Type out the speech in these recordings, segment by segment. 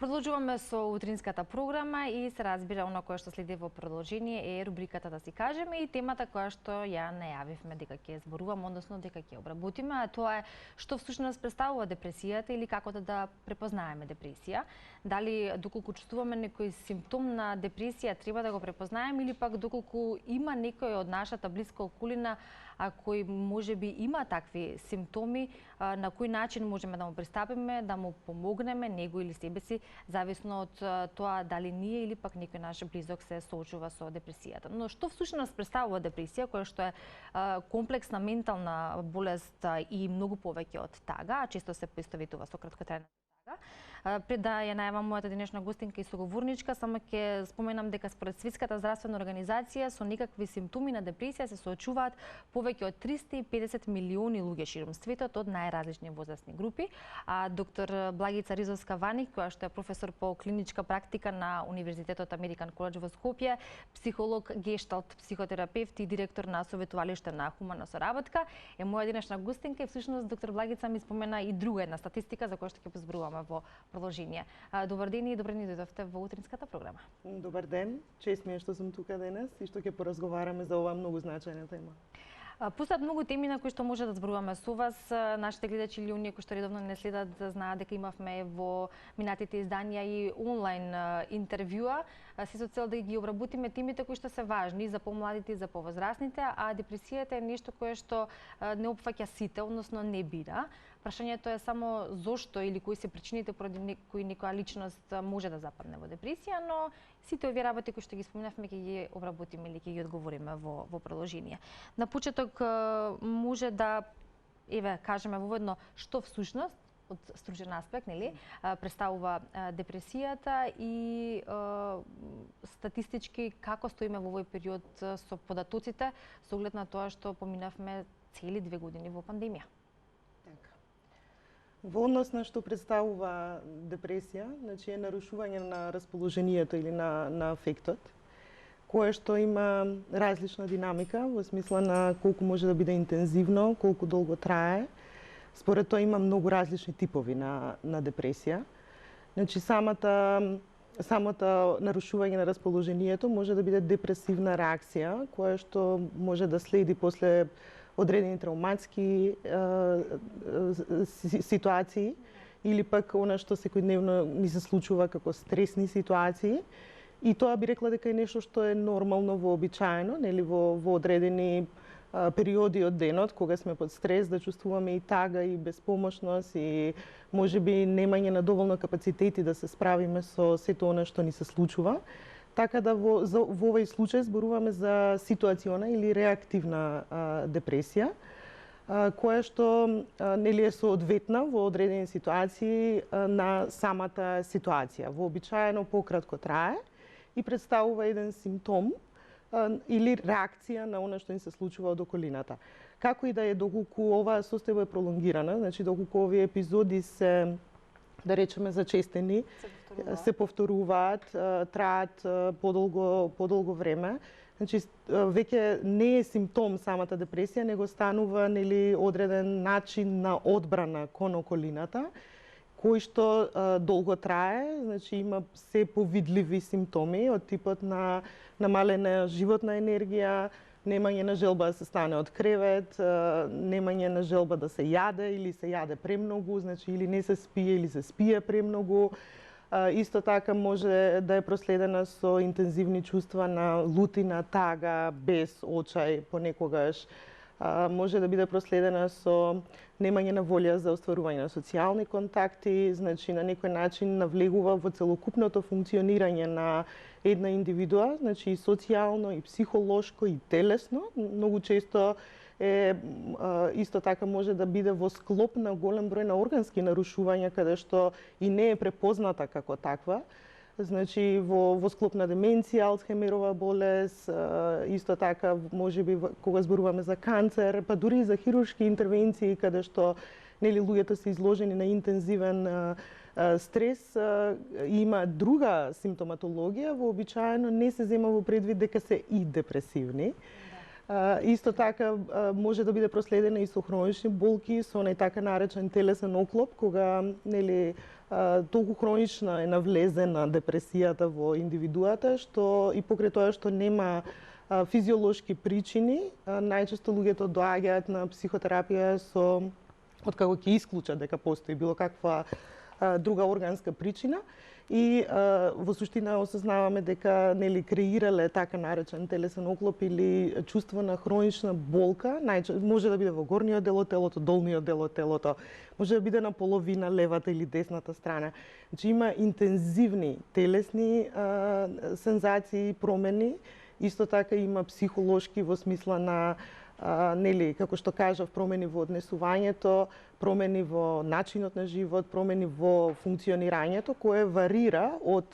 Продолжуваме со утринската програма и се разбира оно кое што следи во продолжение е рубриката да си кажеме и темата која што ја најавивме дека ќе зборуваме, односно дека ќе обработиме, а тоа е што всушност представува депресијата или како да препознаеме депресија. Дали доколку чувствуваме некој симптом на депресија треба да го препознаеме или пак доколку има некој од нашата блиска околина кој можеби има такви симптоми, на кој начин можеме да му пристапиме, да му помогнеме него или себе си, зависно од тоа дали ние или пак некој наш близок се соочува со депресијата. Но што всушност представува депресија, која што е комплексна ментална болест и многу повеќе од тага, а често се поистоветува со краткотрајна тага. Пред да ја најавам мојата денешна гостинка и соговорничка, само ќе споменам дека според Светската здравствена организација со некакви симптоми на депресија се соочуваат повеќе од 350 милиони луѓе широм светот од најразлични возрастни групи. А доктор Благица Ризовска-Ваник, која што е професор по клиничка практика на Универзитетот Американ Коледж во Скопје, психолог, гешталт, психотерапевт и директор на советувалиште на хумана соработка, е моја денешна гостинка и всушност доктор Благица ми спомена и друга една статистика за која што ќе позборуваме во продолжение. Добар ден и добре ни дојдовте во утринската програма. Добар ден, чест ми е што сум тука денес и што ќе поразговараме за оваа многу значајна тема. Постојат многу теми на кои што може да зборуваме со вас. Нашите гледачи или оние кои што редовно не следат знаат дека имавме во минатите изданија и онлайн интервјуа, се со цел да ги обработиме темите кои што се важни за помладите и за повозрастните, а депресијата е нешто кое што не опфаќа сите, односно не бира. Прашањето е само зошто или кои се причините поради некоја личност може да западне во депресија, но сите овие работи кои што ги споменавме ќе ги обработиме или ќе ги одговориме во продолжение. На почеток може да кажеме воведно што всушност од стручен аспект, нели, представува депресијата и статистички како стоиме во овој период со податоците со оглед на тоа што поминавме цели 2 години во пандемија. Во однос на што представува депресија, значи е нарушување на расположението или на афектот, кое што има различна динамика во смисла на колку може да биде интензивно, колку долго трае. Според тоа има многу различни типови на депресија. Значи самото нарушување на расположението може да биде депресивна реакција, која што може да следи после одредени травматски ситуации или пак она што секојдневно ни се случува како стресни ситуации. И тоа би рекла дека е нешто што е нормално, вообичаено, нели во одредени периоди од денот кога сме под стрес, да чувствуваме и тага и безпомошност и можеби немање на доволно капацитети да се справиме со сето она што ни се случува. Така да во овој случај зборуваме за ситуациона или реактивна депресија, која што нели е соодветна во одредени ситуации на самата ситуација. Вообичаено пократко трае и представува еден симптом или реакција на она што ни се случува од околината. Како и да е, доколку оваа состојба е пролонгирана, значи доколку овие епизоди се, да речеме, зачестени, се повторуваат, траат подолго време, значи веќе не е симптом самата депресија, него станува нели одреден начин на одбрана кон околината, кој што долго трае, значи има се повидливи симптоми од типот на намалена животна енергија, немање на желба да се стане од кревет, немање на желба да се јаде или се јаде премногу, значи или не се спие или се спие премногу. Исто така може да е проследена со интензивни чувства на лутина, тага, бес, очај понекогаш. Може да биде проследена со немање на волја за остварување на социјални контакти, значи на некој начин навлегува во целокупното функционирање на една индивидуа, значи и социјално, и психолошко, и телесно. Многу често исто така може да биде во склоп на голем број на органски нарушувања, каде што и не е препозната како таква. Значи во склоп на деменција, Алцхаймерова болест, исто така можеби кога зборуваме за канцер, па дури и за хируршки интервенции каде што нели луѓето се изложени на интензивен стрес, има друга симптоматологија, вообичаено не се зема во предвид дека се и депресивни. Исто така може да биде проследена и со хронични болки, со онај така наречен телесен оклоп, кога нели толку хронична е навлезена депресијата во индивидуата, што и покрај тоа што нема физиолошки причини, најчесто луѓето доаѓаат на психотерапија со откако ќе исклучат дека постои било каква друга органска причина и во суштина осознаваме дека нели креирале така наречен телесен оклоп или чувство на хронична болка, може да биде во горниот дел од телото, долниот дел од телото, може да биде на половина левата или десната страна. Значи има интензивни телесни сензации, промени, исто така има психолошки во смисла на нели, како што кажав, промени во однесувањето, промени во начинот на живот, промени во функционирањето, кое варира од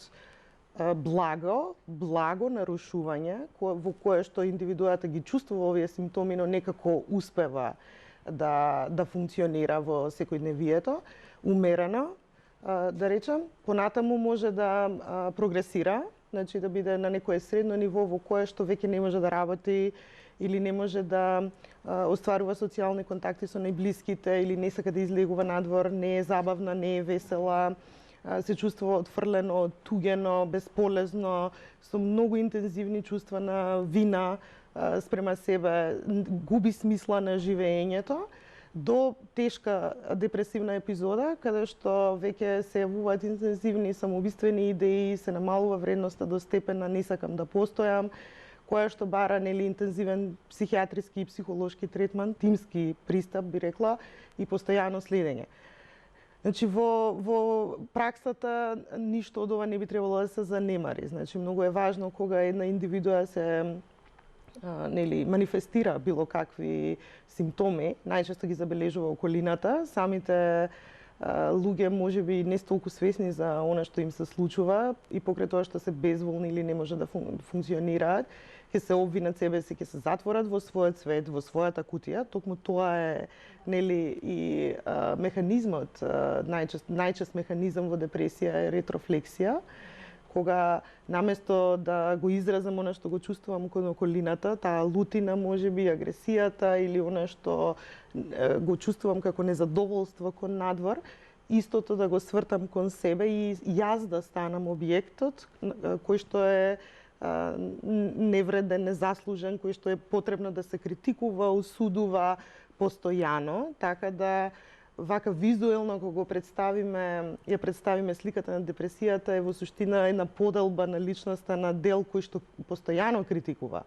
благо нарушување, во кое што индивидуата ги чувствува овие симптоми, но некако успева да функционира во секојдневието, умерено, да речам, понатаму може да прогресира, значи да биде на некое средно ниво во кое што веќе не може да работи или не може да остварува социјални контакти со најблиските, или не сака да излегува надвор, не е забавна, не е весела, се чувствува отфрлено, тугено, бесполезно, со многу интензивни чувства на вина спрема себе, губи смисла на живеењето, до тешка депресивна епизода, каде што веќе се јавуваат интензивни самоубиствени идеи, се намалува вредноста до степен на не сакам да постојам, која што бара нели интензивен психијатриски и психолошки третман, тимски пристап би рекла и постојано следење. Значи во праксата ништо од ова не би требало да се занемари. Значи многу е важно кога една индивидуа се нели манифестира било какви симптоми, најчесто ги забележува околината, самите луѓе можеби не толку свесни за она што им се случува и покрај тоа што се безволни или не може да функционираат, ќе се обвинат себе си, ќе се затворат во својот свет, во својата кутија. Токму тоа е нели и механизмот, најчест механизам во депресија е ретрофлексија, кога наместо да го изразам она што го чувствувам кон околината, таа лутина можеби, агресијата или она што го чувствувам како незадоволство кон надвор, истото да го свртам кон себе и јас да станам објектот кој што е невреден, незаслужен, кој што е потребно да се критикува, осудува постојано, така да вака визуелно кога ја представиме сликата на депресијата е во суштина една поделба на личноста на дел кој што постојано критикува.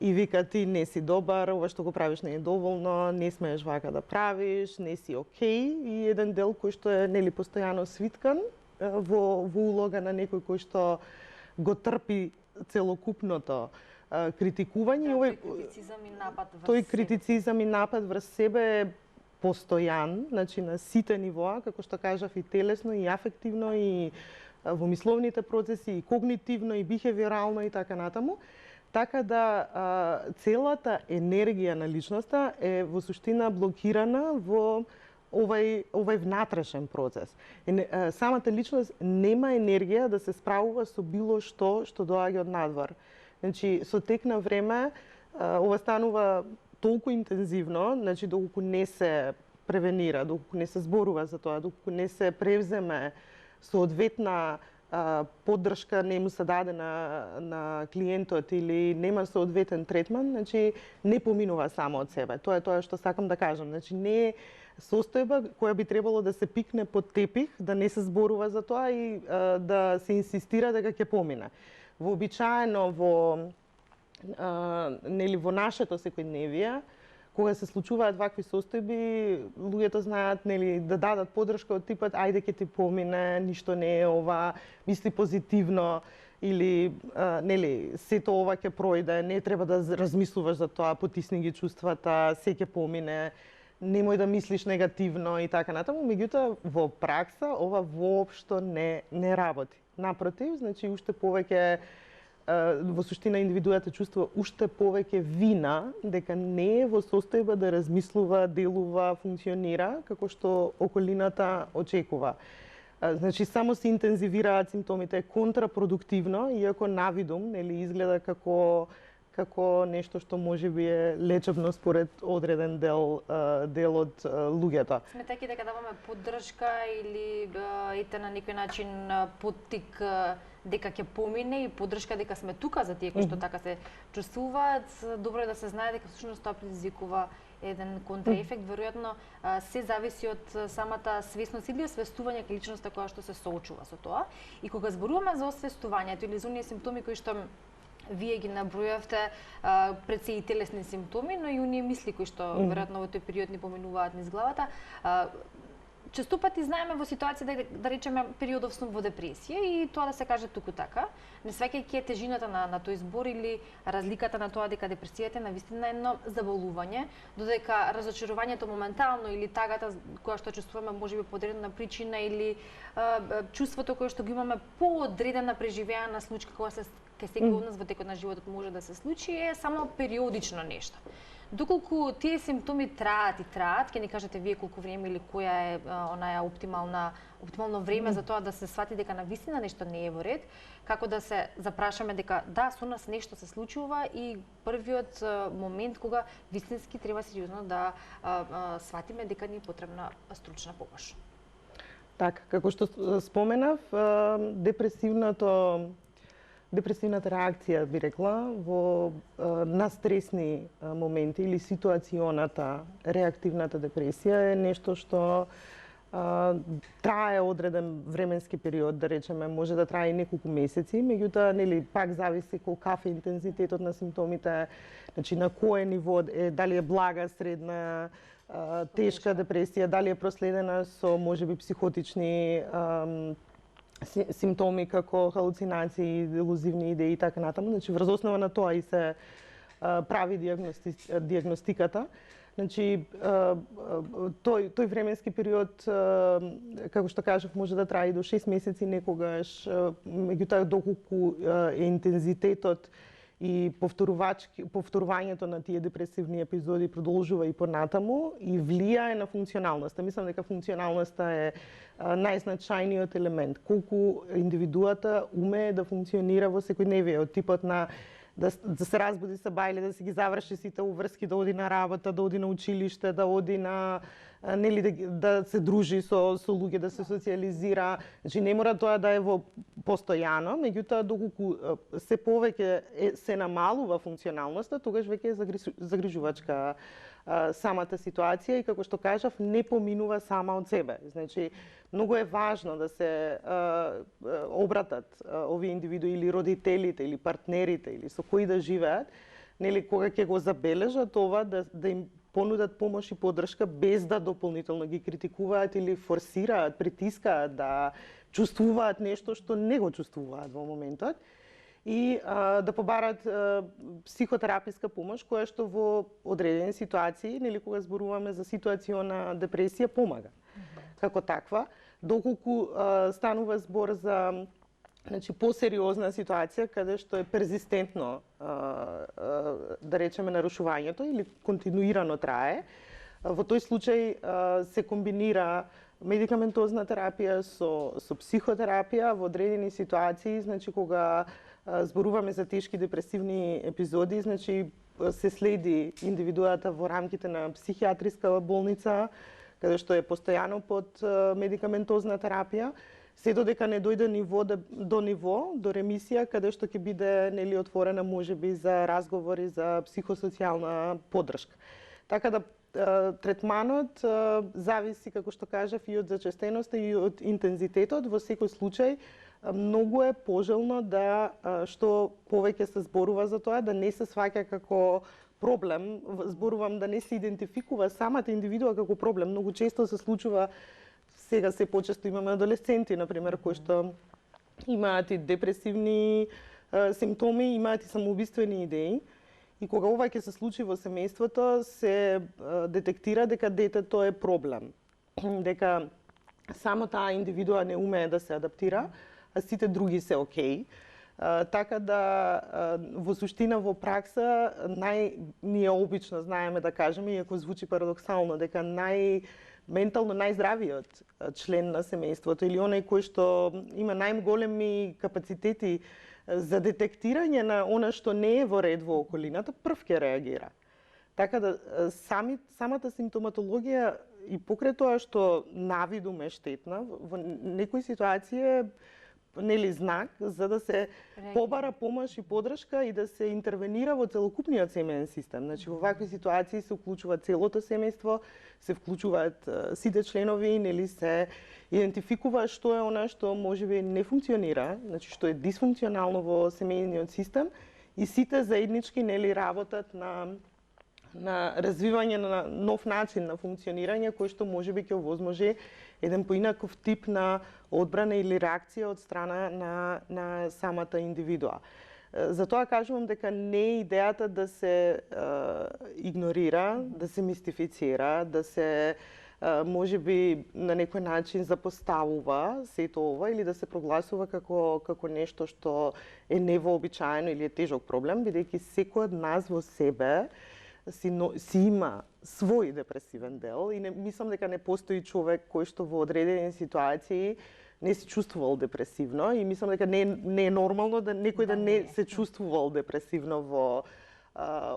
И вика ти не си добар, ова што го правиш не е доволно, не смееш вака да правиш, не си окей, и еден дел кој што е нели постојано свиткан во улога на некој кој што го трпи целокупното критикување. Тој критицизам и напад врз тој критицизам и напад врз себе е постојан, значи на сите нивоа, како што кажав, и телесно, и афективно, и во мисловните процеси, и когнитивно, и бихевиорално и така натаму. Така да целата енергија на личноста е во суштина блокирана во овај внатрешен процес. Самата личност нема енергија да се справува со било што доаѓа од надвор. Значи, со тек на време ова станува толку интензивно, значи доколку не се превенира, доколку не се зборува за тоа, доколку не се превземе соодветна поддршка, не му се даде на клиентот или нема соодветен третман, значи не поминува само од себе. Тоа е тоа што сакам да кажам. Значи не е состојба која би требало да се пикне под тепих, да не се зборува за тоа и да се инсистира дека ќе помине. Вообичаено нели во нашето секојдневие, кога се случуваат вакви состојби, луѓето знаат нели да дадат поддршка од типот ајде ќе ти помине, ништо не е ова, мисли позитивно или нели сето ова ќе пројде, не треба да размислуваш за тоа, потисни ги чувствата, се ќе помине, немој да мислиш негативно и така натаму. Меѓутоа во пракса ова воопшто не работи. Напротив, значи уште повеќе во суштина индивидуата чувствува уште повеќе вина дека не е во состојба да размислува, делува, функционира како што околината очекува. Значи само се интензивираат симптомите, контрапродуктивно, иако навидум нели изгледа како како нешто што можеби е лечебно според одреден дел од луѓето. Сметајќи дека даваме поддршка или ете на некој начин поттик дека ќе помине и поддршка дека сме тука за тие кои што така се чувствуваат, добро е да се знае дека всушност тоа предизвикува еден контраефект, веројатно се зависи од самата свесност или освестување кај личноста која што се соочува со тоа. И кога зборуваме за освестувањето или за оние симптоми кои што вие ги набројавте, пред се и телесни симптоми, но и оние мисли кои што веројатно во тој период ни поминуваат низ главата. Често пати знаеме во ситуација да речеме периодов сум во депресија и тоа да се каже туку така, не сваќајќи тежината на тој збор или разликата на тоа дека депресијата е навистина едно заболување, додека разочарувањето моментално или тагата која што чувствуваме можеби по одредена причина или чувството кое што го имаме по одредена преживеана случка која се кај секој од нас во текот на животот може да се случи, е само периодично нешто. Доколку тие симптоми траат, ќе ни кажете вие колку време или која е онаја оптимално време за тоа да се свати дека навистина нешто не е во ред, како да се запрашаме дека да, со нас нешто се случува и првиот момент кога вистински треба сериозно да сватиме дека ни е потребна стручна помош. Така, како што споменав, депресивната реакција, би рекла, на стресни моменти или ситуационата, реактивната депресија е нешто што трае одреден временски период, да речеме, може да трае и неколку месеци, меѓутоа, нели, пак зависи колкав е интензитетот на симптомите, значи на кое ниво е, дали е блага, средна, тешка депресија, дали е проследена со можеби психотични симптоми како халуцинации, делузивни идеи и така натаму. Значи врз основа на тоа и се прави диагностиката. Значи тој временски период, како што кажав, може да трае и до 6 месеци некогаш, меѓутоа доколку е интензитетот и повторувањето на тие депресивни епизоди продолжува и понатаму и влијае на функционалноста. Мислам дека функционалноста е најзначајниот елемент. Колку индивидуата умее да функционира во секојдневие, од типот на да се разбуди са бајле, да си ги заврши сите уврски, да оди на работа, да оди на училиште, да оди на да се дружи со луѓе, да се социализира. Значи не мора тоа да е во постојано, меѓутоа доколку се повеќе се намалува функционалноста, тогаш веќе е загрижувачка самата ситуација и како што кажав, не поминува сама од себе. Значи многу е важно да се обратат овие индивидуи или родителите или партнерите или со кои да живеат, нели кога ќе го забележат ова да им понудат помош и поддршка без да дополнително ги критикуваат или форсираат, притискаат да чувствуваат нешто што не го чувствуваат во моментот и да побарат психотераписка помош која што во одредени ситуации, нели кога зборуваме за ситуациона депресија, помага. Како таква, доколку станува збор за посериозна ситуација каде што е перзистентно да речеме нарушувањето или континуирано трае, во тој случај се комбинира медикаментозна терапија со психотерапија во одредени ситуации, значи кога зборуваме за тешки депресивни епизоди, значи се следи индивидуата во рамките на психијатриска болница, каде што е постојано под медикаментозна терапија, се додека не дојде до ремисија, каде што ќе биде нели отворена можеби за разговори за психосоцијална поддршка. Така да третманот зависи, како што кажав, и од зачестеноста и од интензитетот. Во секој случај многу е пожелно да што повеќе се зборува за тоа, да не се сваќа како проблем, зборувам да не се идентификува самата индивидуа како проблем. Многу често се случува, сега се почесто имаме адолесценти, например, кои што имаат и депресивни симптоми, имаат и самоубиствени идеи. И кога ова ќе се случи во семејството, се детектира дека детето е проблем. Дека само таа индивидуа не умее да се адаптира, а сите други се окей. Така да, во суштина, во пракса, ние обично знаеме да кажеме, иако звучи парадоксално, дека ментално најздравиот член на семејството или оној кој што има најголеми капацитети за детектирање на она што не е во ред во околината, прв ќе реагира. Така да самата симптоматологија и покрај тоа што навидум е штетна, во некои ситуации е нели знак за да се побара помош и поддршка и да се интервенира во целокупниот семеен систем. Значи во вакви ситуации се вклучува целото семејство, се вклучуваат сите членови, нели се идентификува што е она што можеби не функционира, значи што е дисфункционално во семејниот систем и сите заеднички нели работат на развивање на нов начин на функционирање кој што можеби ќе овозможи еден поинаков тип на одбрана или реакција од страна на самата индивидуа. Затоа кажувам дека не е идејата да се игнорира, да се мистифицира, да се можеби на некој начин запоставува сето ова или да се прогласува како нешто што е невообичаено или е тежок проблем, бидејќи секој од нас во себе си има свој депресивен дел и мислам дека не постои човек кој што во одредени ситуации не се чувствувал депресивно и мислам дека не е нормално да некој да не се чувствувал депресивно во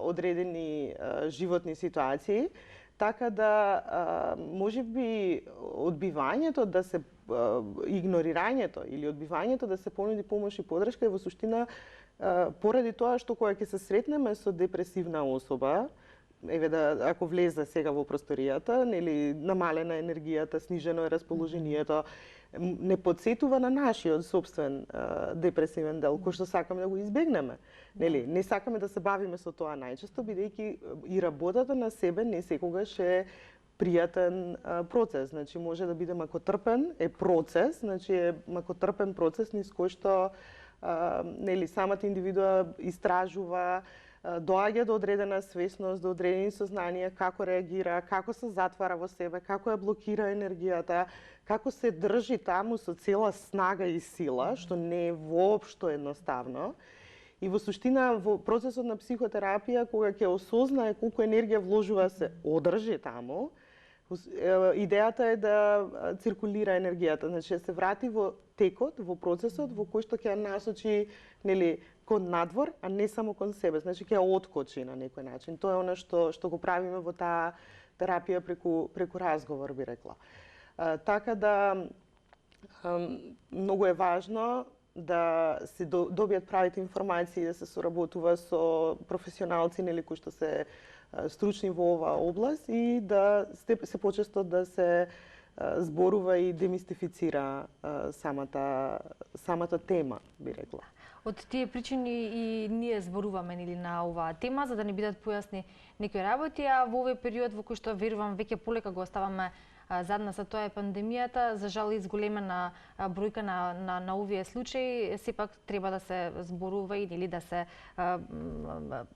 одредени животни ситуации. Така да можеби одбивањето да се игнорирањето или одбивањето да се понуди помош и поддршка е во суштина поради тоа што кога ќе се сретнеме со депресивна особа, еве ако влезе сега во просторијата, нели намалена енергијата, снижено е расположението, не потсетува на нашиот собствен депресивен дел, кој што сакаме да го избегнеме. Нели, не сакаме да се бавиме со тоа најчесто, бидејќи и работата на себе не секогаш е пријатен процес. Значи може да биде макотрпен, е процес, значи е макотрпен процес низ кој што нели самата индивидуа истражува, доаѓа до одредена свесност, до одредени сознанија, како реагира, како се затвара во себе, како ја блокира енергијата, како се држи таму со цела снага и сила, што не е воопшто едноставно. И во суштина, во процесот на психотерапија, кога ќе осознае колку енергија вложува се одржи таму, идејата е да циркулира енергијата, значи да се врати во текот, во процесот во кој што ќе насочи нели кон надвор, а не само кон себе, значи ќе откочи на некој начин. Тоа е она што го правиме во таа терапија преку разговор, би рекла. Така да многу е важно да се добијат правите информации, да се соработува со професионалци нели кои што се стручни во оваа област и да се почесто да се зборува и демистифицира самата тема, би рекла. Од тие причини и ние зборуваме нели на оваа тема за да ни бидат појасни некои работи, а во овој период во кој што верувам веќе полека го оставаме зад нас, а тоа е пандемијата, за жал изголемена бројка на овие случаи, сепак треба да се зборува и нели да се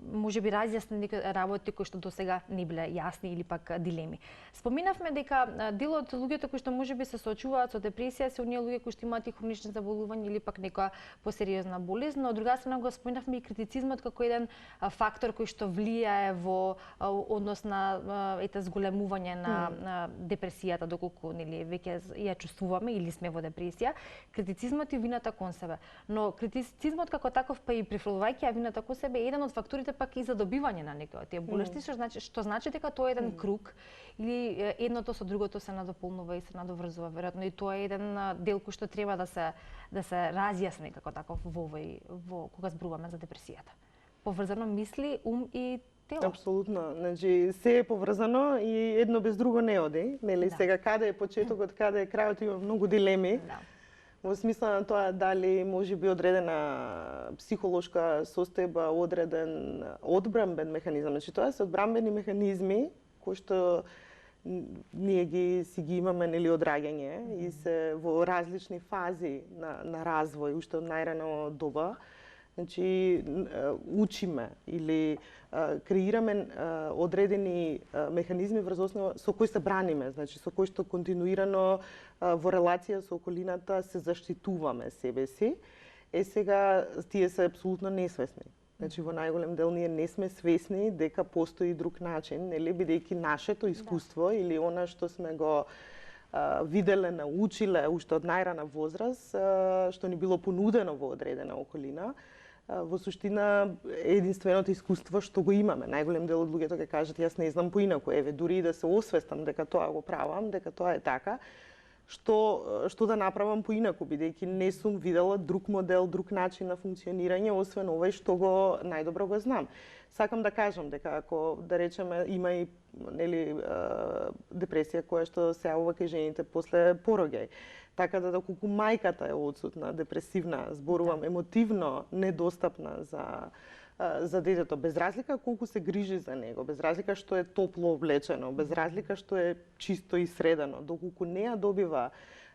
можеби разјасни некои работи кои што досега не биле јасни или пак дилеми. Споминавме дека дел од луѓето кои што можеби се соочуваат со депресија се оние луѓе кои што имаат и хронични заболувања или пак некоја посериозна болест, но од друга страна го споминавме и критицизмот како еден фактор кој што влијае во однос на зголемување на депресијата, доколку нели веќе ја чувствуваме или сме во депресија, критицизмот и вината кон себе. Но критицизмот како таков па и префрлувајќи вината кон себе е еден од факторите пак и за добивање на некои од тие болести, што значи дека тоа е еден круг или едното со другото се надополнува и се надоврзува. Веројатно и тоа е еден дел кој што треба да се разјасни како таков во кога зборуваме за депресијата. Поврзано мисли, ум и тело. Апсолутно. Значи се е поврзано и едно без друго не оди. Нели сега каде е почетокот, каде е крајот, има многу дилеми. Во смисла на тоа дали може би одредена психолошка состојба, одреден одбрамбен механизам. Значи тоа се одбрамбени механизми кои што ние си ги имаме нели од раѓање и се во различни фази на развој, уште од најрано доба. Значи, учиме или креираме одредени механизми врз основа со кои се браниме, значи со кои што континуирано во релација со околината се заштитуваме себе си. Сега тие се апсолутно несвесни. Значи во најголем дел ние не сме свесни дека постои друг начин, нели, бидејќи нашето искуство или она што сме го виделе, научиле уште од најрана возраст, што ни било понудено во одредена околина, во суштина е единственото искуство што го имаме. Најголем дел од луѓето ќе кажат јас не знам поинаку, еве дури и да се освестам дека тоа го правам, дека тоа е така, што да направам поинаку, бидејќи не сум видела друг модел, друг начин на функционирање, освен овој што го најдобро го знам. Сакам да кажам дека ако, да речеме, има и нели депресија која што се јавува кај жените после пороѓај, така да доколку мајката е одсутна, депресивна, зборувам емотивно недостапна за детето, без разлика колку се грижи за него, без разлика што е топло облечено, без разлика што е чисто и средено, доколку не ја добива,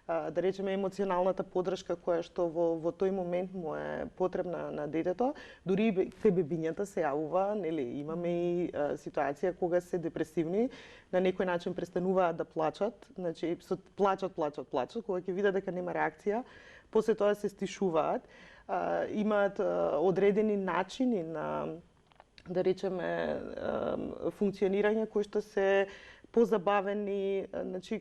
да речеме, емоционалната поддршка која што во тој момент му е потребна на детето, дури и кај бебињата се јавува, нели, имаме и ситуација кога се депресивни, на некој начин престануваат да плачат, значи плачат, кога ќе видат дека нема реакција, после тоа се стишуваат, имаат одредени начини на, да речеме, функционирање кои што се позабавени, значи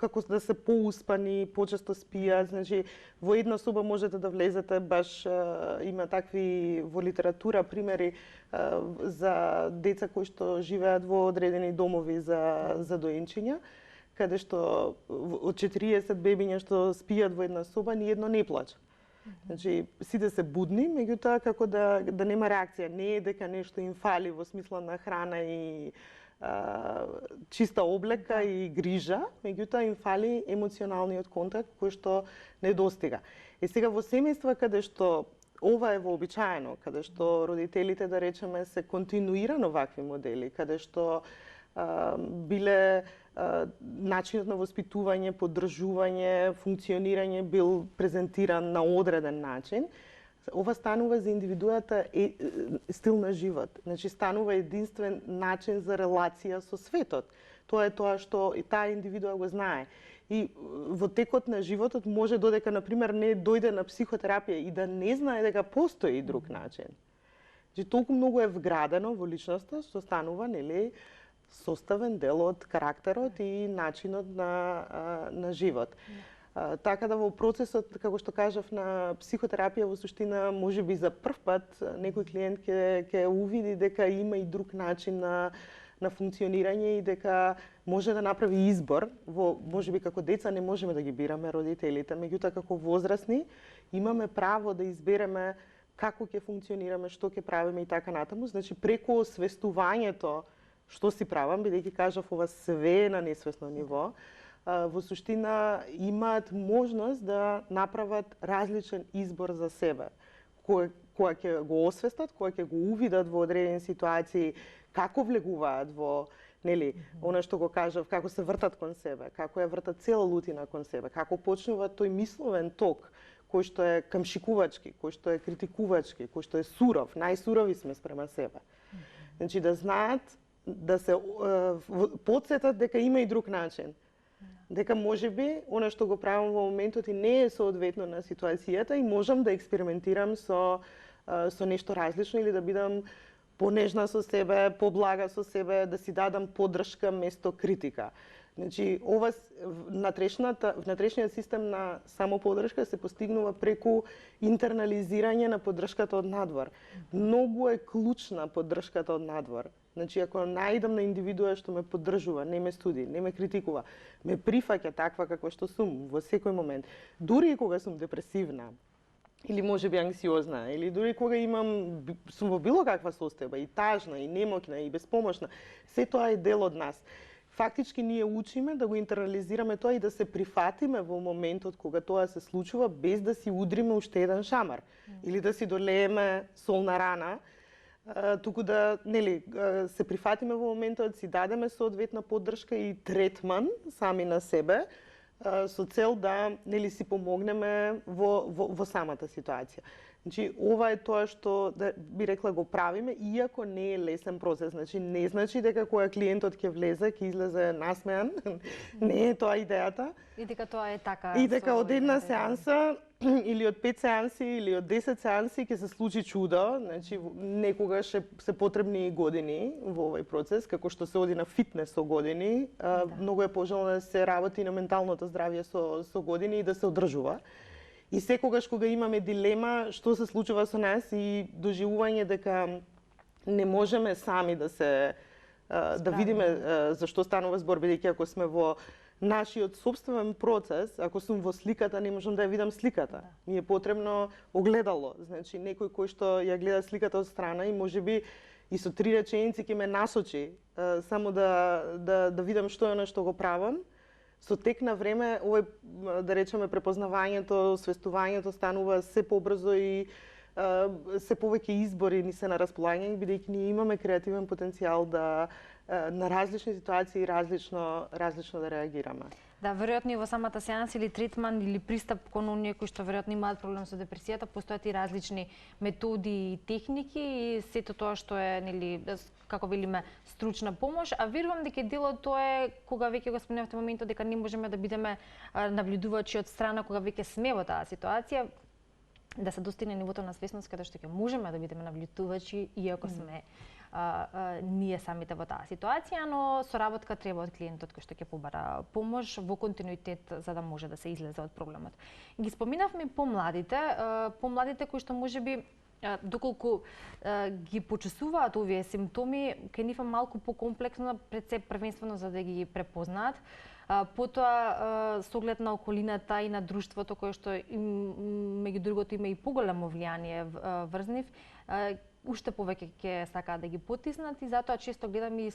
како да се поуспани, почесто спијат, значи во една соба можете да влезете, баш има такви во литература примери за деца кои што живеат во одредени домови за доенчиња, каде што од 40 бебиња што спијат во една соба, ни едно не плаче. Значи, сите се будни, меѓутоа како да нема реакција, не е дека нешто им фали во смисла на храна и чиста облека и грижа, меѓутоа им фали емоционалниот контакт кој што недостига. Сега во семејства каде што ова е вообичаено, каде што родителите, да речеме, се континуирано вакви модели, каде што биле начинот на воспитување, поддржување, функционирање бил презентиран на одреден начин, ова станува за индивидуата стил на живот. Значи, станува единствен начин за релација со светот. Тоа е тоа што и таа индивидуа го знае. И во текот на животот може додека, например, не дојде на психотерапија и да не знае дека постои друг начин. Значи, толку многу е вградено во личноста што станува, нели, составен дел од карактерот и начинот на живот. Така да во процесот, како што кажав, на психотерапија во суштина можеби за прв пат некој клиент ќе увиди дека има и друг начин на функционирање и дека може да направи избор. Можеби како деца не можеме да ги бираме родителите, меѓутоа како возрастни имаме право да избереме како ќе функционираме, што ќе правиме и така натаму. Значи преку освестувањето што си правам, бидејќи кажав ова све на несвесно ниво, во суштина имаат можност да направат различен избор за себе. Кога ќе го освестат, кога ќе го увидат во одредени ситуации, како влегуваат во, нели, она што го кажав, како се вртат кон себе, како ја вртат цела лутина кон себе, како почнува тој мисловен ток кој што е камшикувачки, кој што е критикувачки, кој што е суров, најсурови сме спрема себе. Значи да знаат, да се потсетат дека има и друг начин. Дека можеби она што го правам во моментот и не е соодветно на ситуацијата и можам да експериментирам со нешто различно или да бидам понежна со себе, поблага со себе, да си дадам поддршка место критика. Значи, ова внатрешниот систем на самоподдршка се постигнува преку интернализирање на поддршката од надвор. Многу е клучна поддршката од надвор. Значи, ако најдам на индивидуа што ме поддржува, не ме суди, не ме критикува, ме прифаќа таква како што сум во секој момент, дури и кога сум депресивна, или можеби анксиозна, или дури кога сум во било каква состојба, и тажна, и немоќна, и безпомошна, се тоа е дел од нас. Фактички ние учиме да го интернализираме тоа и да се прифатиме во моментот кога тоа се случува без да си удриме уште еден шамар или да си долееме сол на рана, туку да, нели, се прифатиме во моментот, си дадеме соодветна поддршка и третман сами на себе со цел да, нели, си помогнеме во самата ситуација. Значи, ова е тоа што, да би рекла, го правиме, иако не е лесен процес. Значи, не значи дека кога клиентот ќе влезе, ќе излезе насмеан. Не е тоа идејата. И дека тоа е така. И дека од една сеанса или од 5 сеанси или од 10 сеанси ќе се случи чудо, значи некогаш се потребни години во овој процес, како што се оди на фитнес со години, многу е пожелно да се работи на менталното здравје со години и да се одржува. И секогаш кога имаме дилема што се случува со нас и доживување дека не можеме сами да видиме зашто станува збор, бидејќи ако сме во нашиот собствен процес, ако сум во сликата, не можам да ја видам сликата. Ми е потребно огледало, значи некој кој што ја гледа сликата од страна и можеби и со 3 реченици ќе ме насочи само да видам што е она што го правам. Со тек на време, овој, да речеме, препознавањето, свестувањето станува се побрзо и се повеќе избори ни се на располагање, бидејќи ние имаме креативен потенцијал да на различни ситуации различно да реагираме. Да, веројатно и во самата сеанс или третман или пристап кон оние кои што веројатно имаат проблем со депресијата, постојат и различни методи и техники и сето тоа што е, нели, како велиме, стручна помош, а верувам дека дел од тоа е кога веќе го спомнавте моментот дека не можеме да бидеме наблюдувачи од страна кога веќе сме во таа ситуација, да се достигне нивото на свесност каде што ќе можеме да бидеме наблюдувачи иако сме ние самите во таа ситуација, но соработка треба од клиентот кој што ќе побара помош во континуитет за да може да се излезе од проблемот. Ги споминавме помладите кои што можеби доколку ги почувствуваат овие симптоми, кај нив е малку покомплексно, пред се првенствено за да ги препознаат. Потоа, со оглед на околината и на друштвото, кое што меѓу другото има и поголемо влијание врз нив, уште повеќе ќе сакаат да ги потиснат и затоа често гледаме и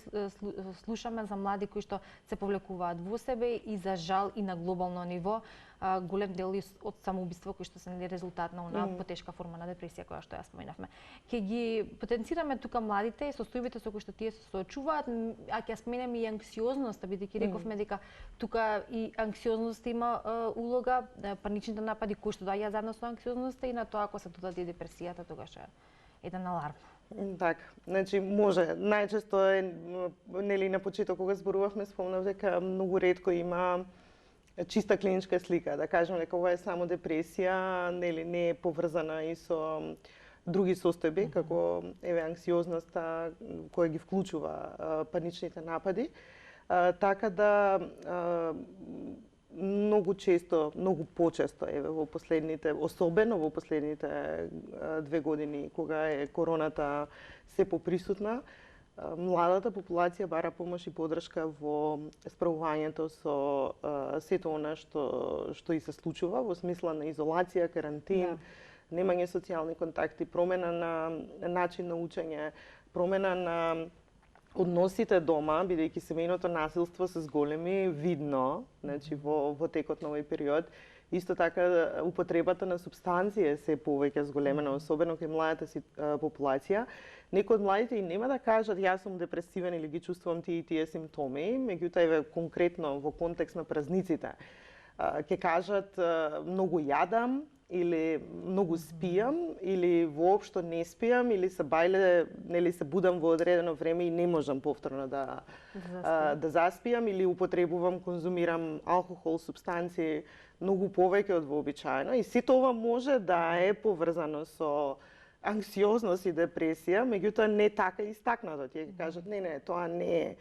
слушаме за млади кои што се повлекуваат во себе и за жал и на глобално ниво голем дел од самоубиство кои што се резултат на онаа потешка форма на депресија која што ја споменавме. Ќе ги потенцираме тука младите и состојбите со кои што тие се соочуваат, а ќе споменеме и анксиозноста, бидејќи рековме дека тука и анксиозноста има улога, паничните напади кои што доаѓаат заедно со анксиозноста и на тоа ако се додаде депресијата, тогаш е еден аларм. Така, значи може. Најчесто е, нели на почеток кога зборувавме, спомнав дека многу ретко има чиста клиничка слика, да кажем дека ова е само депресија, нели не е поврзана и со други состојби, како еве анксиозноста која ги вклучува паничните напади. Така да многу често, многу почесто, еве во последните, особено во последните 2 години кога е короната се поприсутна, младата популација бара помош и поддршка во справувањето со сето она што и се случува во смисла на изолација, карантин, немање социјални контакти, промена на начин на учење, промена на односите дома, бидејќи семејното насилство се зголеми видно, значи во текот на овој период. Исто така употребата на супстанции се повеќе зголемена, особено кај младата популација. Некои од младите и нема да кажат јас сум депресивен или ги чувствувам тие симптоми, меѓутоа еве конкретно во контекст на празниците ќе кажат многу јадам или многу спијам или воопшто не спијам или се бајле, нели се будам во одредено време и не можам повторно да заспијам или употребувам, конзумирам алкохол, супстанции многу повеќе од вообичаено и сето ова може да е поврзано со анксиозност и депресија, меѓутоа не така истакнато. Тие ќе кажат не, тоа не е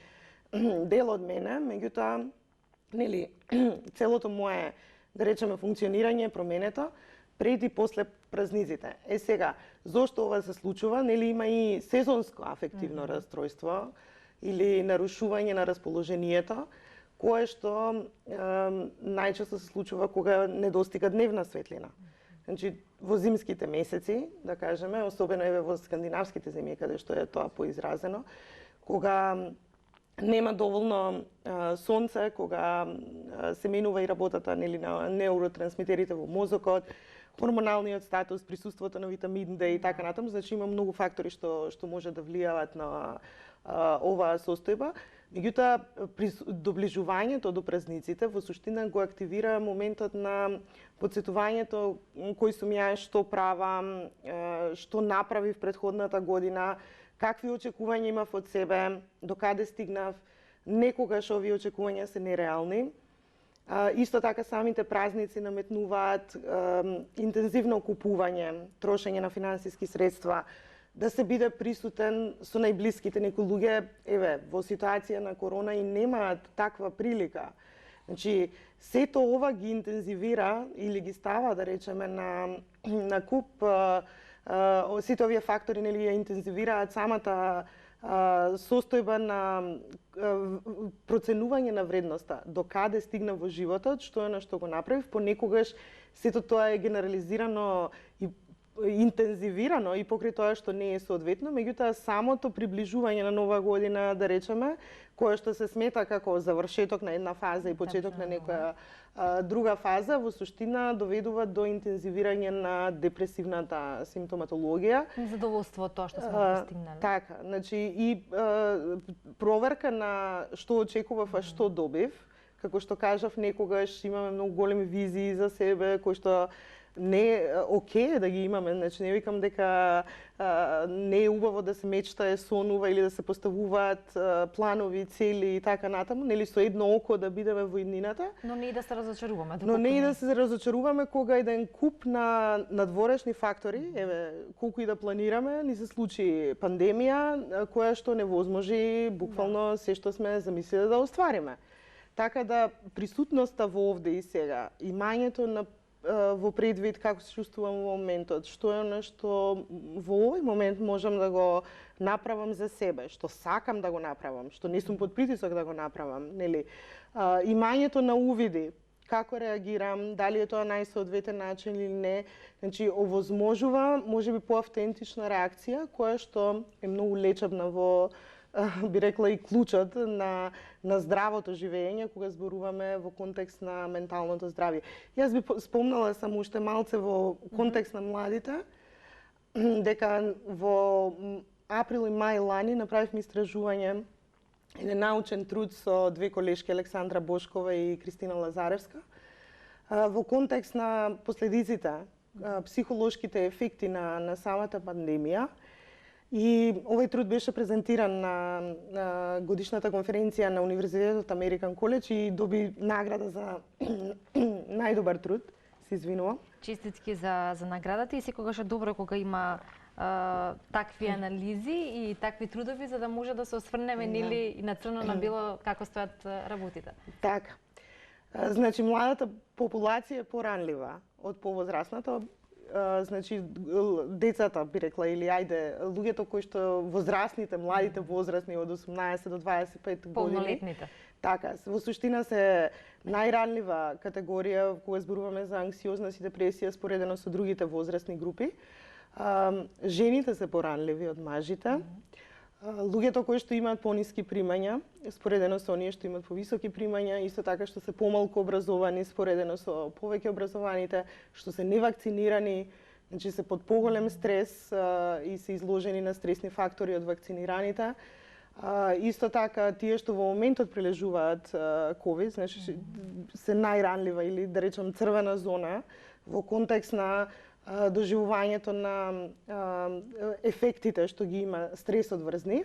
дел од мене, меѓутоа нели целото мое, да речеме, функционирање е променето пред и после празниците. Сега, зошто ова се случува? Нели има и сезонско афективно расстройство или нарушување на расположението, кое што најчесто се случува кога недостига дневна светлина. Значи, во зимските месеци, да кажеме, особено еве во скандинавските земји, каде што е тоа поизразено, кога нема доволно сонце, кога се менува и работата нели на неуротрансмитерите во мозокот, хормоналниот статус, присуството на витамин D и така натаму, значи има многу фактори што може да влијаат на оваа состојба. Меѓутоа, при доближувањето до празниците, во суштина го активира моментот на потсетувањето кој сум ја, што правам, што направив претходната година, какви очекувања имав од себе, до каде стигнав, некогаш овие очекувања се нереални. Исто така самите празници наметнуваат интензивно купување, трошење на финансиски средства, да се биде присутен со најблиските некои луѓе, еве, во ситуација на корона и немаат таква прилика. Значи, сето ова ги интензивира или ги става, да речеме, на куп, сите овие фактори нели ја интензивираат самата состојба на проценување на вредноста, до каде стигна во животот, што е на што го направив, понекогаш сето тоа е генерализирано и интензивирано и покрај тоа што не е соодветно, меѓутоа самото приближување на нова година, да речеме, кое што се смета како завршеток на една фаза и почеток на некоја друга фаза, во суштина доведува до интензивирање на депресивната симптоматологија. Незадоволство од тоа што сме постигнали. Така, значи и проверка на што очекував, а што добив. Како што кажав, некогаш имаме многу големи визии за себе, кои што не е окей да ги имаме, значи не викам дека не е убаво да се мечтае, сонува или да се поставуваат планови, цели и така натаму, нели со едно око да бидеме во иднината. Но не и да се разочаруваме. Но не и да се разочаруваме кога еден куп на надворешни фактори, еве, колку и да планираме, ни се случи пандемија, која што невозможи буквално се што сме замислили да оствариме. Така да присутноста во овде и сега, имањето на во предвид како се чувствувам во моментот, што е она што во овој момент можам да го направам за себе, што сакам да го направам, што не сум под притисок да го направам, нели? Имањето на увиди, како реагирам, дали е тоа најсоодветен начин или не, значи овозможува можеби поавтентична реакција која што е многу лечебна во би рекла и клучот на здравото живење кога зборуваме во контекст на менталното здравје. Јас би спомнала само уште малце во контекст на младите, дека во април и мај лани направивме истражување, еден научен труд со две колешки, Александра Бошкова и Кристина Лазаревска, во контекст на последиците, психолошките ефекти на самата пандемија. И овој труд беше презентиран на годишната конференција на Универзитетот Американ Коледж и доби награда за најдобар труд. Се извинувам. Честитки за наградата и секогаш е добро кога има такви анализи и такви трудови за да може да се осврнеме нели и на црно на бело како стојат работите. Така. Значи младата популација е поранлива од повозрасната. Значи децата би рекла или ајде луѓето кои што возрастните, младите возрастни од 18 до 25 години. Полнолетните. Така, во суштина се најранлива категорија кога зборуваме за анксиозност и депресија споредено со другите возрастни групи. Жените се поранливи од мажите. Луѓето кои што имаат пониски примања, споредено со оние што имаат повисоки примања, исто така што се помалку образовани, споредено со повеќе образованите, што се невакцинирани, значи се под поголем стрес и се изложени на стресни фактори од вакцинираните. Исто така, тие што во моментот прележуваат ковид, значи се најранлива или да речам црвена зона во контекст на доживувањето на ефектите што ги има стресот врз нив.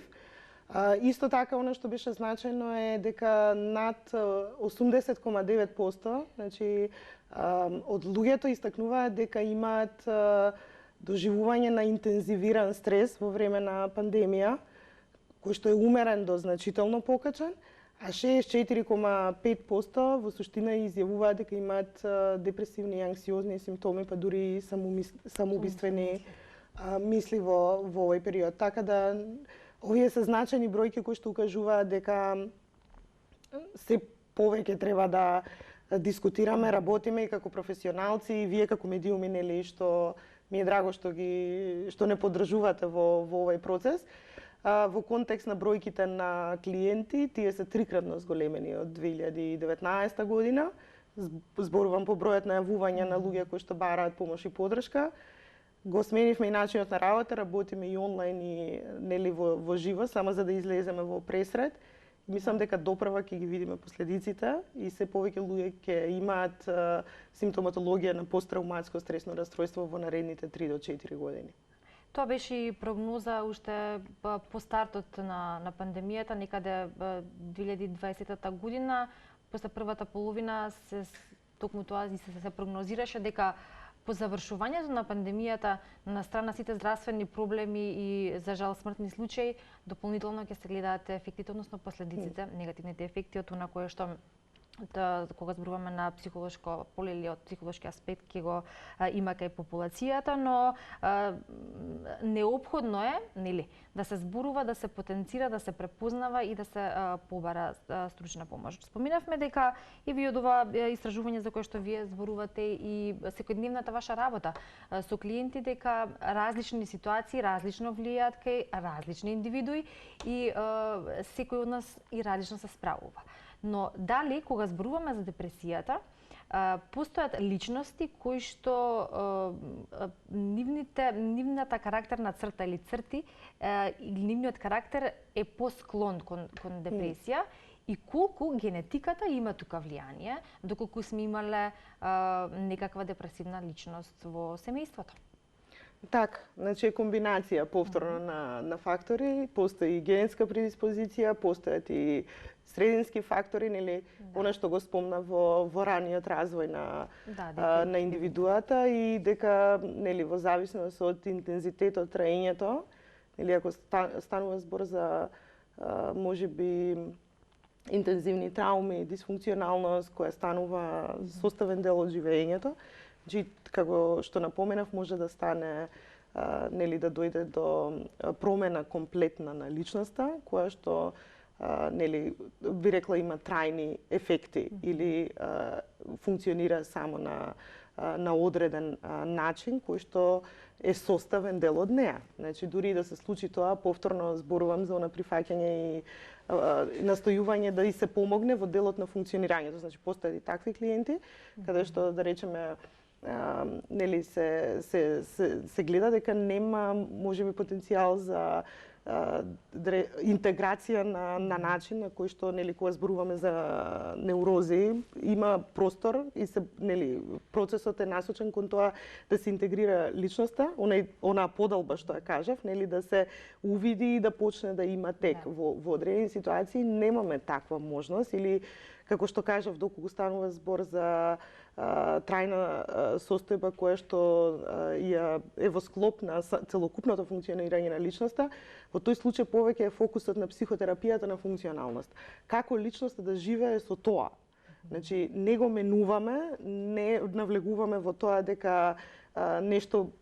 Исто така, оно што беше значајно е дека над 80,9%, значи, од луѓето истакнуваат дека имаат доживување на интензивиран стрес во време на пандемија, кој што е умерен до значително покачен, а 64,5% во суштина изјавуваат дека имаат депресивни и анксиозни симптоми, па дури и самоубиствени мисли во овој период. Така да овие се значајни бројки кои што укажуваат дека се повеќе треба да дискутираме, работиме и како професионалци и вие како медиуми, нели, што ми е драго што не поддржувате во овој процес. Во контекст на бројките на клиенти, тие се трикратно зголемени од 2019 година. Зборувам по бројот на јавувања на луѓе кои што бараат помош и поддршка. Го сменивме и начинот на работа, работиме и онлайн и нели во живо, само за да излеземе во пресред. Мислам дека доправа ќе ги видиме последиците и се повеќе луѓе ќе имаат симптоматологија на посттравматско стресно расстройство во наредните 3 до 4 години. Тоа беше и прогноза уште по стартот на пандемијата, некаде 2020 година. после првата половина токму тоа се прогнозираше дека по завршувањето на пандемијата, на страна сите здравствени проблеми и за жал смртни случаи, дополнително ќе се гледаат ефектите, односно последиците, негативните ефекти од она кое што кога зборуваме на психолошко поле или од психолошки аспект ќе го има кај популацијата, но неопходно е, нели, да се зборува, да се потенцира, да се препознава и да се побара стручна помош. Споминавме дека и ви од ова истражување за кое што вие зборувате и секојдневната ваша работа со клиенти, дека различни ситуации различно влијаат кај различни индивидуи и секој од нас и различно се справува. Но дали, кога зборуваме за депресијата, постојат личности кои што нивната карактерна црта или црти, нивниот карактер е посклон кон депресија и колку генетиката има тука влијание, доколку сме имале некаква депресивна личност во семејството. Така, значи е комбинација повторно на фактори, постои и генетска предиспозиција, постојат и средински фактори, нели, она што го спомна во раниот развој на индивидуата и дека, нели, во зависност од интензитетот, траењето, нели, ако станува збор за можеби интензивни трауми, дисфункционалност која станува составен дел од живеењето, значи, како што напоменав, може да стане, нели, да дојде до промена комплетна на личноста, која што, нели, би рекла има трајни ефекти или функционира само на одреден начин кој што е составен дел од неа. Значи, дури да се случи тоа, повторно зборувам за она прифаќање и настојување да и се помогне во делот на функционирањето. Значи, постојат и такви клиенти, каде што, да речеме, нели се гледа дека нема можеби потенцијал за интеграција на начин на кој што, нели, кога зборуваме за неурози, има простор и се, нели, процесот е насочен кон тоа да се интегрира личноста, она подолба што ја кажав, нели, да се увиди и да почне да има тек. Во одредени ситуации немаме таква можност или како што кажав, доколку станува збор за трајна состојба која што е во склоп на целокупното функционирање на личноста, во тој случај повеќе е фокусот на психотерапијата на функционалност. Како личноста да живее со тоа. Значи, не го менуваме, не навлегуваме во тоа дека нешто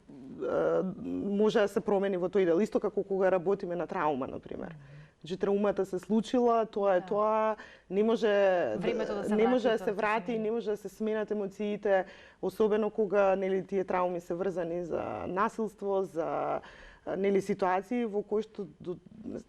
може да се промени во тој дел, исто како кога работиме на траума, например. Значи, траумата се случила, тоа е тоа, не може да се врати, не може да се сменат емоциите, особено кога, нели, тие трауми се врзани за насилство, за, нели, ситуации во кои што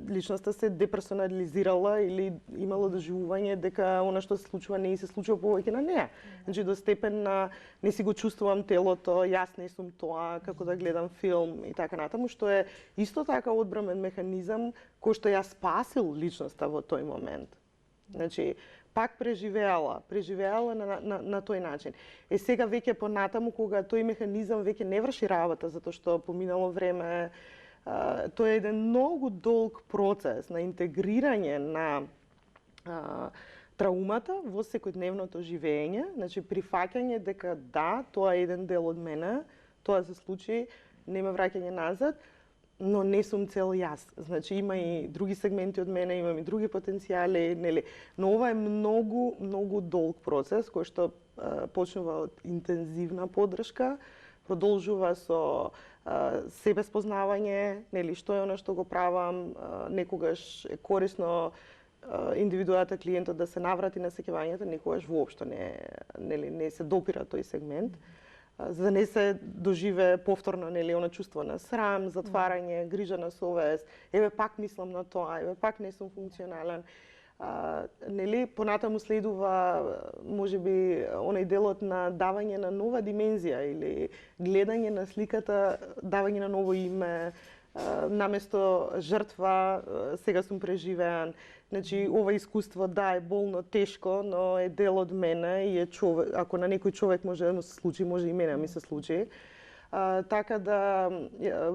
личноста се деперсонализирала или имало доживување дека она што се случува не и се случува повеќе на неа. Значи, до степен на не си го чувствувам телото, јас не сум тоа, како да гледам филм и така натаму, што е исто така одбрамен механизам кој што ја спасил личноста во тој момент. Значи, пак преживеала на тој начин. Сега веќе понатаму, кога тој механизам веќе не врши работа, затоа што поминало време, тоа е еден многу долг процес на интегрирање на траумата во секојдневното живење, значи прифаќање дека да, тоа е еден дел од мене, тоа се случи, нема враќање назад, но не сум цел јас. Значи, има и други сегменти од мене, имам и други потенцијали, нели. Но ова е многу долг процес кој што почнува од интензивна поддршка, продолжува со себе спознавање, нели, што е она што го правам, некогаш е корисно индивидуата, клиентот да се наврати на сеќавањето, некогаш воопшто не се допира тој сегмент. За да не се доживе повторно, нели, она чувство на срам, затварање, грижа на совест, еве пак мислам на тоа, еве пак не сум функционален. Нели, понатаму следува можеби оној делот на давање на нова димензија или гледање на сликата, давање на ново име, наместо жртва, сега сум преживеан. Значи, ова искуство, да, е болно, тешко, но е дел од мене и е човек, ако на некој човек може да му се случи, може и мене ми се случи. Така да,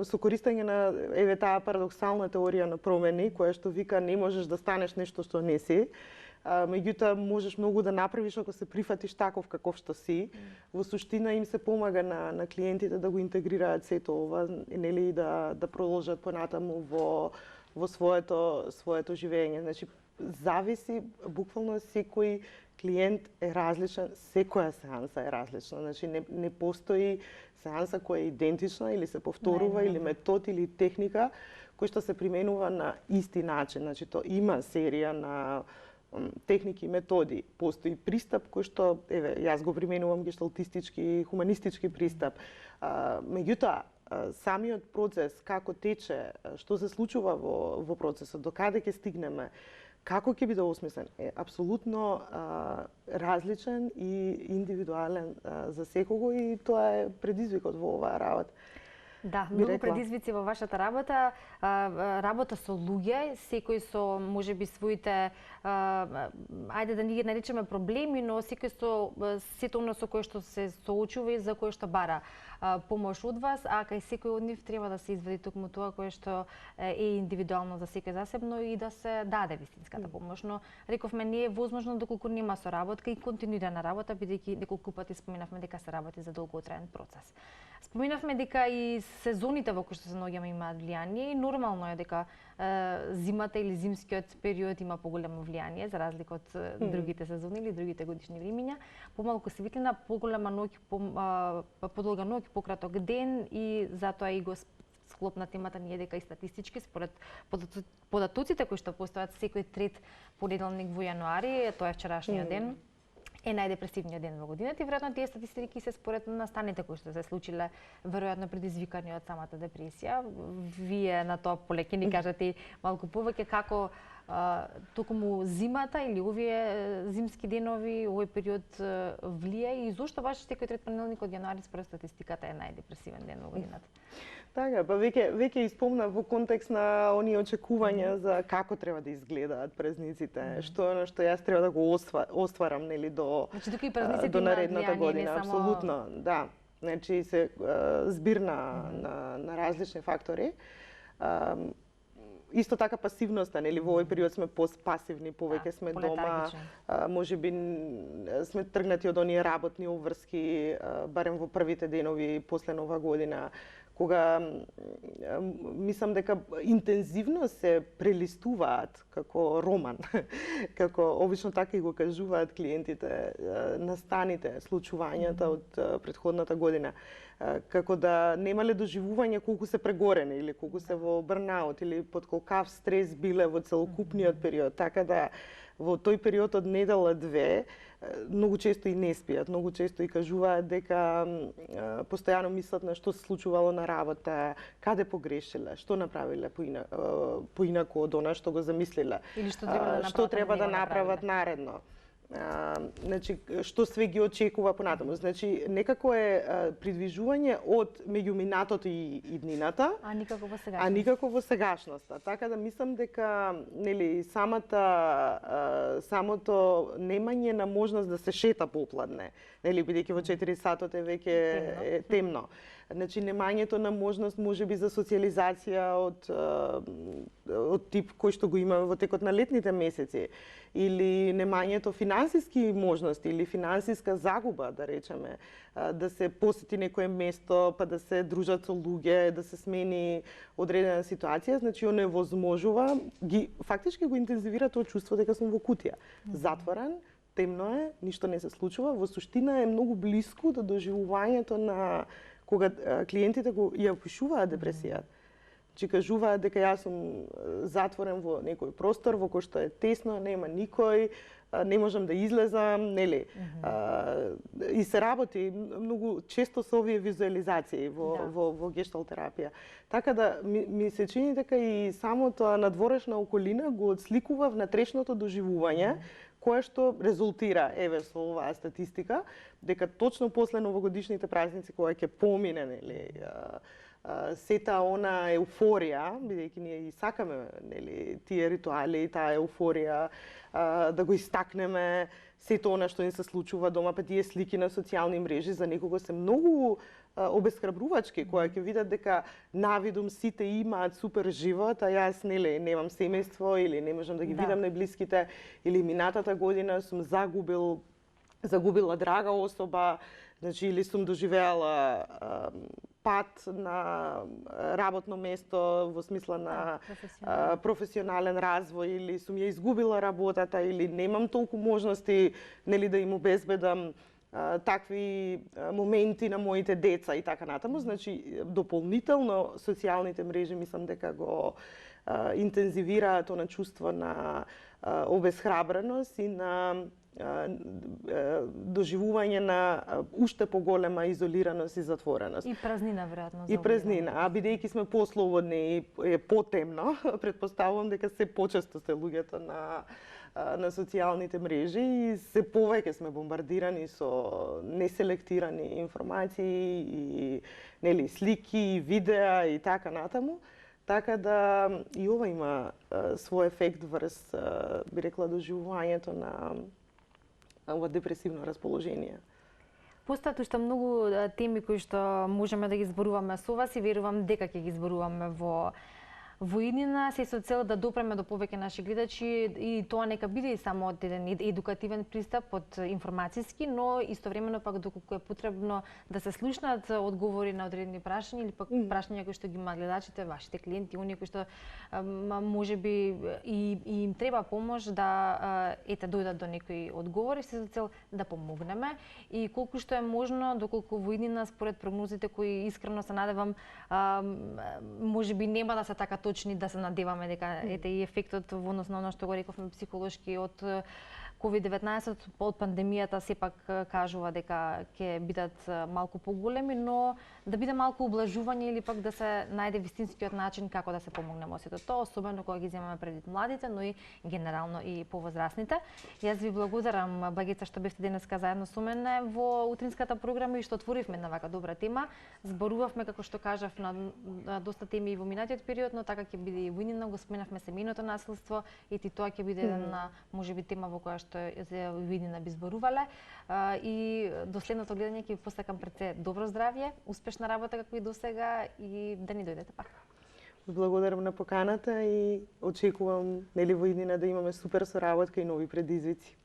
со користење на еве таа парадоксална теорија на промени, која што вика не можеш да станеш нешто што не си, меѓутоа можеш многу да направиш ако се прифатиш таков каков што си. Во суштина им се помага на клиентите да го интегрираат сето ова, нели да продолжат понатаму во своето живење. Значи зависи буквално секој клиент е различен, секоја сеанса е различна. Значи не постои сеанса која е идентична или се повторува или метод или техника кој што се применува на исти начин. Значи то има серија на техники и методи. Постои пристап кој што јас го применувам гешталтистички, хуманистички пристап. Меѓутоа самиот процес како тече, што се случува во процесот, до каде ќе стигнеме, како ќе биде осмислен, е апсолутно различен и индивидуален за секого и тоа е предизвикот во оваа работа. Да, многу предизвици во вашата работа, работа со луѓе, секој со можеби своите ајде да не ги наречеме проблеми, но секој со сето оно со кое што се соочува и за кое што бара помош од вас, а кај секој од нив треба да се извади токму тоа кое што е индивидуално за секој засебно и да се даде вистинската помош. Но рековме не е возможно доколку нема соработка и континуирана работа, бидејќи неколку пати споменавме дека се работи за долготраен процес. Споменавме дека и сезоните во кои што се наоѓаме имаат влијание и нормално е дека зимата или зимскиот период има поголемо влијание за разлика од другите сезони или другите годишни времиња. Помалку светлина, поголема ноќ, подолга ноќ, пократок ден и затоа и го склопна темата ние дека и статистички според податоците кои што постојат секој трет понеделник во јануари, тоа е вчерашниот ден, е најдепресивниот ден во годината и веројатно тие статистики се според настаните кои што се случиле, веројатно предизвикани од самата депресија. Вие на тоа поле ќе ни кажете малку повеќе како токму зимата или овие зимски денови, овој период влие и зошто баш секој трет понеделник од јануари според статистиката е најдепресивен ден во годината. Така, па веќе испомна во контекст на оние очекувања за како треба да изгледаат празниците, што е што јас треба да го остварам нели до наредната година, апсолутно, да. Значи се збир на различни фактори. Исто така пасивноста, нели во овој период сме пасивни, повеќе сме дома, можеби сме тргнати од оние работни обврски, барем во првите денови после Нова година, кога мислам дека интензивно се прелистуваат како роман, како обично така и го кажуваат клиентите, настаните, случувањата од претходната година, како да немале доживување колку се прегорени или колку се во брнаут или под колкав стрес биле во целокупниот период, така да во тој период од недела-две многу често и не спијат, многу често и кажуваат дека постојано мислат на што се случувало на работа, каде погрешиле, што направиле поинаку од она што го замислиле, или што треба да направат наредно. Значи што све ги очекува понатаму. Значи некако е придвижување од меѓу минатото и иднината, а никако во сегашноста. Така да мислам дека нели самото немање на можност да се шета попладне, нели бидејќи во 4 сатот е веќе темно. Значи немањето на можност можеби за социјализација од тип кој што го имаме во текот на летните месеци или немањето финансиски можности или финансиска загуба, да речеме, да се посети некое место, па да се дружат со луѓе, да се смени одредена ситуација, значи оневозможува, фактички го интензивира тоа чувство дека сум во кутија, затворен, темно е, ништо не се случува, во суштина е многу блиску до доживувањето на кога клиентите ја опишуваат депресијата. Че кажуваат дека јас сум затворен во некој простор во кој што е тесно, нема никој, не можам да излезам, нели? И се работи многу често со овие визуализации во гешталт терапија. Така да ми се чини дека и самото надворешна околина го отсликува внатрешното доживување кое што резултира, еве со оваа статистика, дека точно после новогодишните празници кога ќе помине, нели, сета она еуфорија, бидејќи ние и сакаме, нели, тие ритуали, таа еуфорија, да го истакнеме, сето она што ни се случува дома, па тие слики на социјални мрежи за некого се многу обесхрабрувачки, која ќе видат дека навидум сите имаат супер живот, а јас немам семејство или не можам да ги видам најблиските, или минатата година сум загубила драга особа, значи или сум доживеала пат на работно место во смисла на професионален развој, или сум ја изгубила работата, или немам толку можности нели да им обезбедам такви моменти на моите деца и така натаму. Значи, дополнително социјалните мрежи мислам дека го интензивираат она чувство на обесхрабреност и на доживување на уште поголема изолираност и затвореност. И празнина, веројатно. И празнина. А бидејќи сме послободни и е потемно, претпоставувам дека се почесто се луѓето на социјалните мрежи и се повеќе сме бомбардирани со неселектирани информации и нели слики, видеа и така натаму. Така да и ова има свој ефект врз, би рекла, доживувањето на ова депресивно расположение. Постојат уште многу теми кои што можеме да ги зборуваме со вас и верувам дека ќе ги зборуваме во иднина, се со цел да допреме до повеќе наши гледачи и тоа нека биде и само од еден едукативен пристап, од информацијски, но истовремено пак доколку е потребно да се слушнат одговори на одредени прашања или пак прашања кои што ги имаат гледачите, вашите клиенти, оние кои што можеби и им треба помош да дојдат до некои одговори, се со цел да помогнеме и колку што е можно, доколку во иднина според прогнозите кои искрено се надевам можеби нема да се така точни, да се надеваме дека и ефектот во однос на оно што го рековме психолошки од COVID-19, од пандемијата сепак кажува дека ќе бидат малку поголеми, но да биде малку ублажување или пак да се најде вистинскиот начин како да се помогне во сето тоа, особено кога ги земаме предвид младите, но и генерално и повозрастните. Јас ви благодарам, Благица, што бевте денеска заедно со мене во утринската програма и што отворивме на вака добра тема. Зборувавме, како што кажав, на доста теми и во минатиот период, но така ќе биде и во иднина. Го споменавме семејното насилство и тоа ќе биде една можеби тема во која што во иднина би зборувале. И до следното гледање ќе ви посакам пред се добро здравје, успешна работа како и досега и да ни дојдете пак. Благодарам на поканата и очекувам нели во иднина да имаме супер соработка и нови предизвици.